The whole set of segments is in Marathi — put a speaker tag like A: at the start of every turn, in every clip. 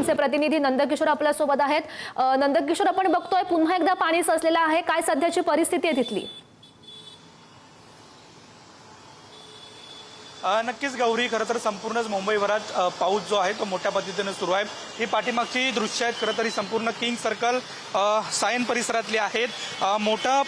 A: आमचे प्रतिनिधी नंदकिशोर आपल्या सोबत आहेत। नंदकिशोर, आपण बघतोय पुन्हा एकदा पाणी साचलेलं आहे, काय सध्याची परिस्थिती आहे तिथली?
B: नक्कीच गौरी, खरं तर संपूर्णच मुंबईभरात पाऊस जो आहे तो मोठ्या पद्धतीने सुरू आहे। ही पाठीमागची दृश्य आहेत, खरं तर ही संपूर्ण किंग सर्कल सायन परिसरातली आहेत। मोठं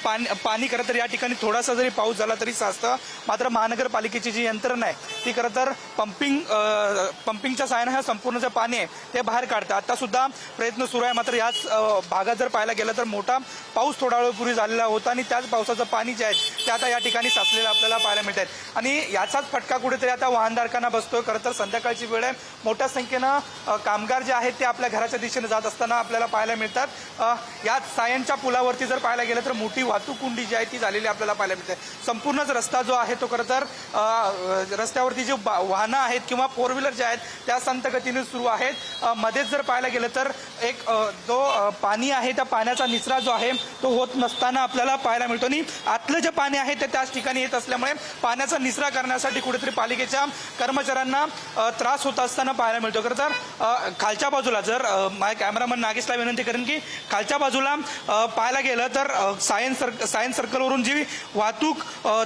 B: पाणी खरं तर या ठिकाणी थोडासा जरी पाऊस झाला तरी साचतं, मात्र महानगरपालिकेची जी यंत्रणा आहे ती खरं तर पंपिंगच्या साहाय्याने हे संपूर्ण जे पाणी आहे ते बाहेर काढतं। आता सुद्धा प्रयत्न सुरू आहे, मात्र याच भागात जर पाहायला गेलं तर मोठा पाऊस थोडा वेळपूर्वी झालेला होता आणि त्याच पावसाचं पाणी जे आहे ते आता या ठिकाणी साचलेलं आपल्याला पाहायला मिळत आहे। आणि याचाच फटका कुठेतरी आता वाहनधारकांना बसतोय। खरं तर संध्याकाळची वेळ आहे, मोठ्या संख्येनं कामगार जे आहेत ते आपल्या घराच्या दिशेने जात असताना आपल्याला पाहायला मिळतात। या सायनच्या पुलावरती जर पाहायला गेलं तर मोठी वाहतूक कोंडी जी आहे ती झालेली आपल्याला पाहायला मिळते। संपूर्णच रस्ता जो आहे तो खरं तर रस्त्यावरती जे वाहनं आहेत किंवा फोर व्हीलर जे आहेत त्या संत गतीने सुरू आहेत। मध्येच जर पाहायला गेलं तर एक जो पाणी आहे त्या पाण्याचा निचरा जो आहे तो होत नसताना आपल्याला पाहायला मिळतो आणि आतलं जे पाणी आहे ते त्याच ठिकाणी येत असल्यामुळे पाण्याचा निचरा करण्यासाठी कुठेतरी पालिकेच्या कर्मचाऱ्यांना त्रास होत असताना पाहायला मिळतो। खरं तर खालच्या बाजूला जर माझ्या कॅमेरामन नागेशला विनंती करेन की खालच्या बाजूला पाहायला गेलं तर सायन सर्कलवरून जी वाहतूक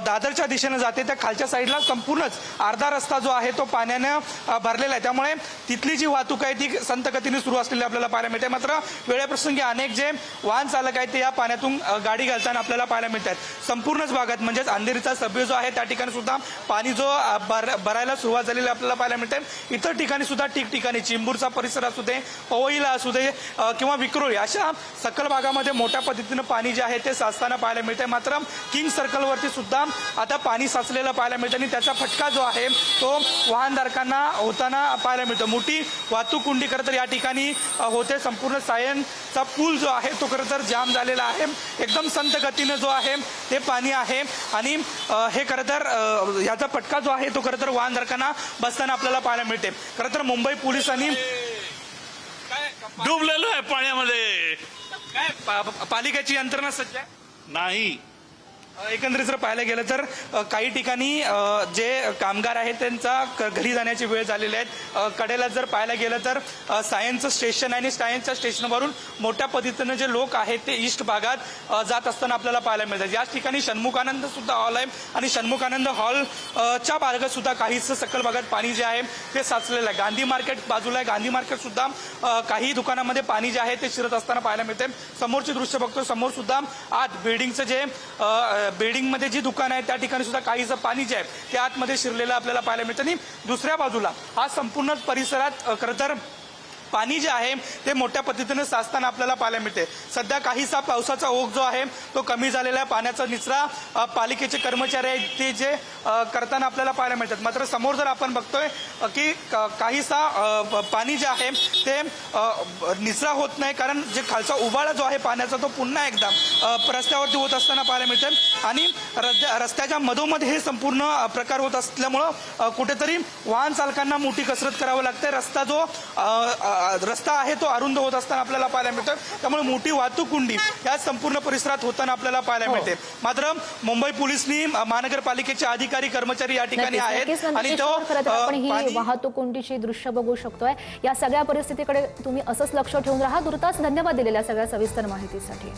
B: दादरच्या दिशेने जाते त्या खालच्या साईडला संपूर्णच अर्धा रस्ता जो आहे तो पाण्याने भरलेला आहे, त्यामुळे तिथली जी वाहतूक आहे ती संत गतीने सुरू असलेली आपल्याला पाहायला मिळते। मात्र वेळेप्रसंगी अनेक जे वाहन चालक आहेत ते या पाण्यातून गाडी घालताना आपल्याला पाहायला मिळतात। संपूर्णच भागात म्हणजेच अंधेरीचा सबवे जो आहे त्या ठिकाणी सुद्धा पाणी जो भरायला सुरुवात झालेली आपल्याला पाहायला मिळते। इतर ठिकाणी सुद्धा ठिकठिकाणी चिंबूरचा परिसर असू दे, पवईला असू दे किंवा विक्रोळी अशा सकल भागामध्ये मोठ्या पद्धतीनं पाणी जे आहे ते साचताना पाहायला मिळते। मात्र किंग सर्कलवरती सुद्धा आता पाणी साचलेलं पाहायला मिळतं आणि त्याचा फटका जो आहे तो वाहनधारकांना होताना पाहायला मिळतो। मोठी वाहतूक कोंडी खरं तर या ठिकाणी होते। संपूर्ण सायनचा पूल जो आहे तो खरं तर जाम झालेला आहे, एकदम संत गतीनं जो आहे ते पाणी आहे आणि हे खरं तर याचा फटका जो आहे तो खरं तर वाहनधारकांना बसताना आपल्याला पाहायला मिळते। खरं तर मुंबई पोलिसांनी
C: डुबलेलो आहे पाण्यामध्ये।
B: काय पालिकेची यंत्रणा सज्ज
C: नाही,
B: एकंदरीत जर पाहायला गेलं तर काही ठिकाणी जे कामगार आहेत त्यांचा घरी जाण्याची वेळ झालेली आहे। कडेला जर पाहायला गेलं तर सायनचं स्टेशन आणि सायनच्या स्टेशनवरून मोठ्या पद्धतीनं जे लोक आहेत ते ईस्ट भागात जात असताना आपल्याला पाहायला मिळतात। याच ठिकाणी षण्मुखानंद सुद्धा हॉल आहे आणि षण्मुखानंद हॉलच्या भागात सुद्धा काहीच सकल भागात पाणी जे आहे ते साचलेलं आहे। गांधी मार्केट बाजूला आहे, गांधी मार्केट सुद्धा काही दुकानामध्ये पाणी जे आहे ते शिरत असताना पाहायला मिळते। समोरचे दृश्य बघतो, समोर सुद्धा आत बिल्डिंगचं जे बिल्डिंगमध्ये जी दुकान आहे त्या ठिकाणी सुद्धा काहीचं पाणी जे आहे ते आतमध्ये शिरलेलं आपल्याला पाहायला मिळतं आणि दुसऱ्या बाजूला हा संपूर्ण परिसरात खरं तर पाणी जे आहे ते मोठ्या पद्धतीने साचताना आपल्याला पाहायला मिळते। सध्या काहीसा पावसाचा ओघ जो आहे तो कमी झालेला आहे, पाण्याचा निचरा पालिकेचे कर्मचारी आहेत ते जे करताना आपल्याला पाहायला मिळतात। मात्र समोर जर आपण बघतोय की काहीसा पाणी जे आहे ते निचरा होत नाही, कारण जे खालचा उबाळा जो आहे पाण्याचा तो पुन्हा एकदा रस्त्यावरती होत असताना पाहायला मिळते आणि रस्त्याच्या मधोमध हे संपूर्ण प्रकार होत असल्यामुळं कुठेतरी वाहन चालकांना मोठी कसरत करावी लागते। रस्ता आहे तो अरुंद होत असताना आपल्याला पाहायला मिळतो, त्यामुळे मोठी वाहतूक कोंडी या संपूर्ण परिसरात होताना आपल्याला पाहायला मिळते। मात्र मुंबई पोलिसांनी महानगरपालिकेचे अधिकारी कर्मचारी या ठिकाणी आहेत आणि तो
A: आपण ही वाहतूक कोंडीची दृश्य बघू शकतोय। या सगळ्या परिस्थितीकडे तुम्ही असंच लक्ष ठेवून राहा। तुर्तास धन्यवाद दिलेल्या सगळ्या सविस्तर माहितीसाठी।